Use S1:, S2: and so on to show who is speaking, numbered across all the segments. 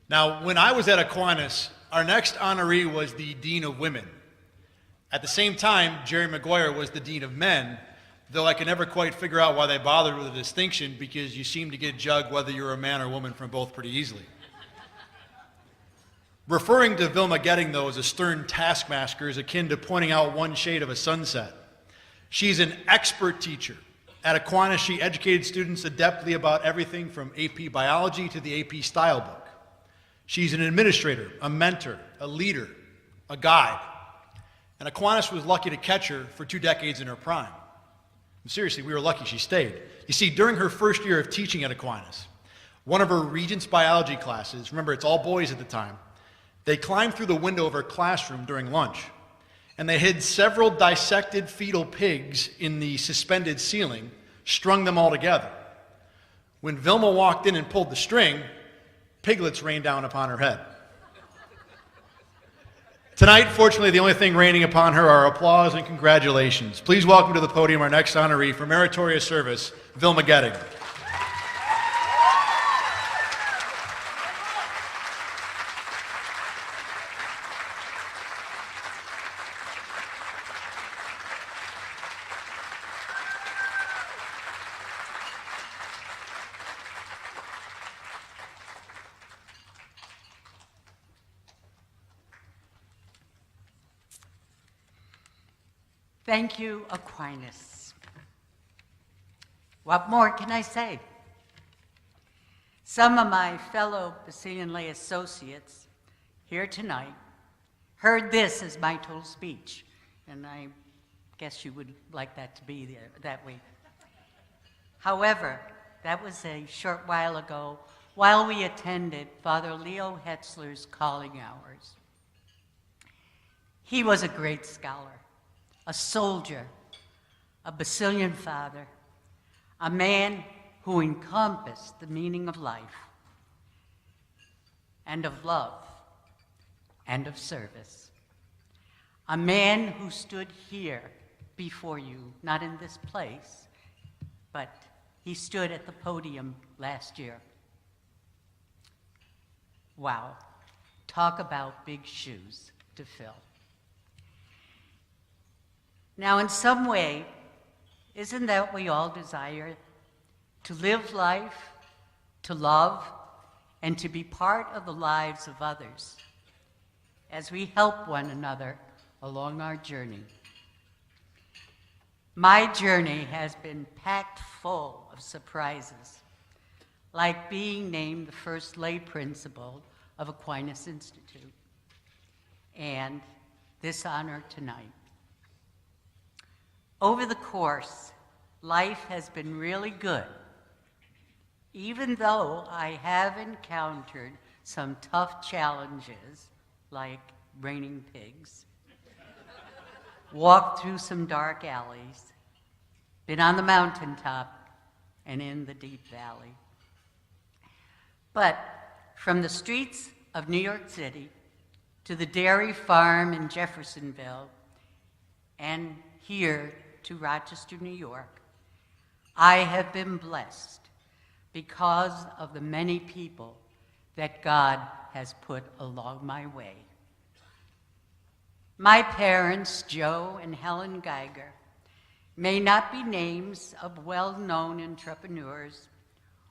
S1: Now, when I was at Aquinas, our next honoree was the Dean of Women. At the same time, Jerry Maguire was the Dean of Men, though I could never quite figure out why they bothered with the distinction because you seem to get jugged whether you're a man or woman from both pretty easily. Referring to Vilma Goetting, though, as a stern taskmaster is akin to pointing out one shade of a sunset. She's an expert teacher. At Aquinas, she educated students adeptly about everything from AP biology to the AP style book. She's an administrator, a mentor, a leader, a guide. And Aquinas was lucky to catch her for 2 decades in her prime. And seriously, we were lucky she stayed. You see, during her first year of teaching at Aquinas, one of her Regents biology classes, remember it's all boys at the time, they climbed through the window of her classroom during lunch, and they hid several dissected fetal pigs in the suspended ceiling, strung them all together. When Vilma walked in and pulled the string, piglets rained down upon her head. Tonight, fortunately, the only thing raining upon her are applause and congratulations. Please welcome to the podium our next honoree for meritorious service, Vilma Goetting.
S2: Thank you, Aquinas. What more can I say? Some of my fellow Basilian lay associates here tonight heard this as my total speech, and I guess you would like that to be that way. However, that was a short while ago while we attended Father Leo Hetzler's calling hours. He was a great scholar, a soldier, a Basilian father, a man who encompassed the meaning of life and of love and of service. A man who stood here before you, not in this place, but he stood at the podium last year. Wow, talk about big shoes to fill. Now, in some way, isn't that what we all desire? To live life, to love, and to be part of the lives of others as we help one another along our journey. My journey has been packed full of surprises, like being named the first lay principal of Aquinas Institute, and this honor tonight. Over the course, life has been really good, even though I have encountered some tough challenges, like raining pigs, walked through some dark alleys, been on the mountaintop, and in the deep valley. But from the streets of New York City to the dairy farm in Jeffersonville, and here to Rochester, New York, I have been blessed because of the many people that God has put along my way. My parents, Joe and Helen Geiger, may not be names of well-known entrepreneurs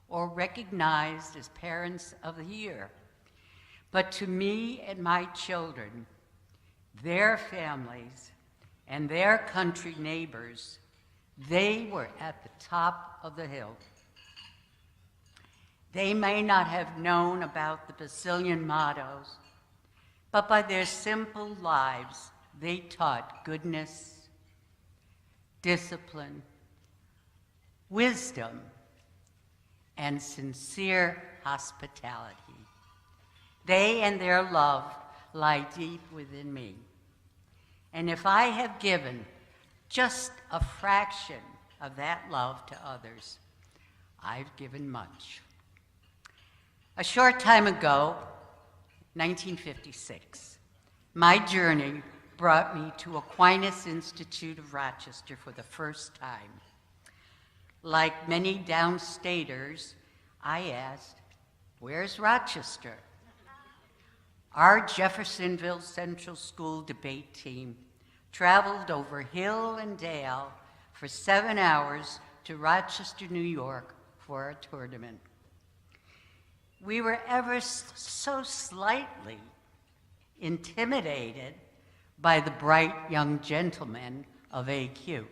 S2: or recognized as parents of the year, but to me and my children, their families, and their country neighbors, they were at the top of the hill. They may not have known about the Basilian mottos, but by their simple lives, they taught goodness, discipline, wisdom, and sincere hospitality. They and their love lie deep within me. And if I have given just a fraction of that love to others, I've given much. A short time ago, 1956, my journey brought me to Aquinas Institute of Rochester for the first time. Like many downstaters, I asked, "Where's Rochester?" Our Jeffersonville Central School debate team traveled over hill and dale for 7 hours to Rochester, New York for a tournament. We were ever so slightly intimidated by the bright young gentlemen of AQ.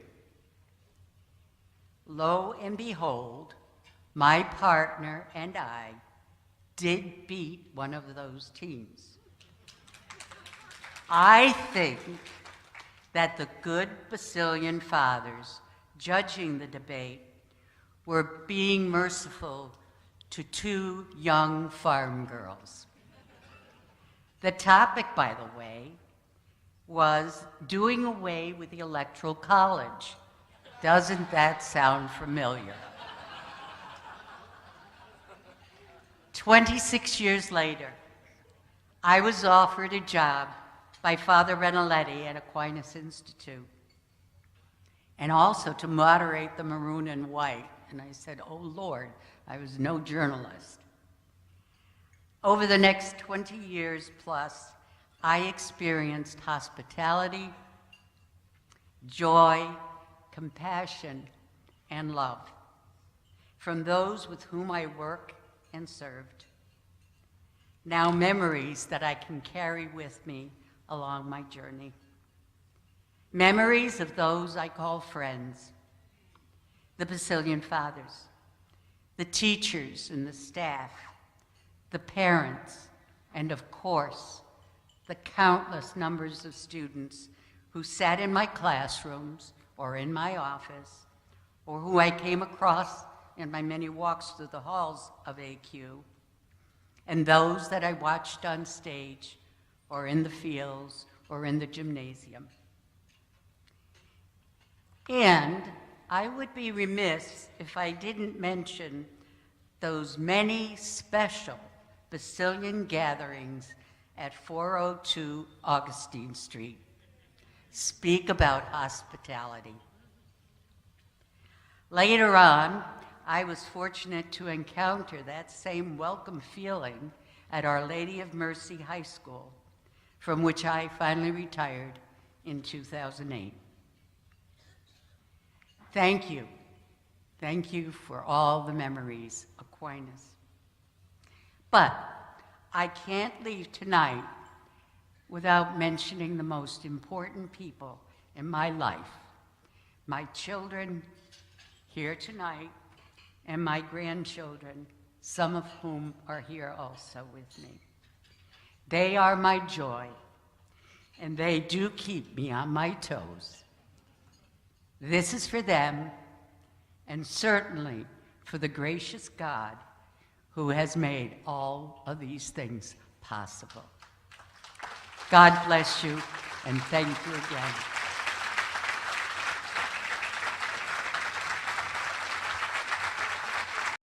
S2: Lo and behold, my partner and I did beat one of those teams. I think that the good Basilian fathers judging the debate were being merciful to two young farm girls. The topic, by the way, was doing away with the Electoral College. Doesn't that sound familiar? 26 years later, I was offered a job by Father Renaletti at Aquinas Institute, and also to moderate the Maroon and White. And I said, oh Lord, I was no journalist. Over the next 20 years plus, I experienced hospitality, joy, compassion, and love from those with whom I work and served. Now memories that I can carry with me along my journey. Memories of those I call friends, the Basilian fathers, the teachers and the staff, the parents, and of course, the countless numbers of students who sat in my classrooms or in my office, or who I came across in my many walks through the halls of AQ, and those that I watched on stage, or in the fields, or in the gymnasium. And I would be remiss if I didn't mention those many special Basilian gatherings at 402 Augustine Street. Speak about hospitality. Later on, I was fortunate to encounter that same welcome feeling at Our Lady of Mercy High School, from which I finally retired in 2008. Thank you. Thank you for all the memories, Aquinas. But I can't leave tonight without mentioning the most important people in my life, my children here tonight, and my grandchildren, some of whom are here also with me. They are my joy, and they do keep me on my toes. This is for them, and certainly for the gracious God who has made all of these things possible. God bless you, and thank you again.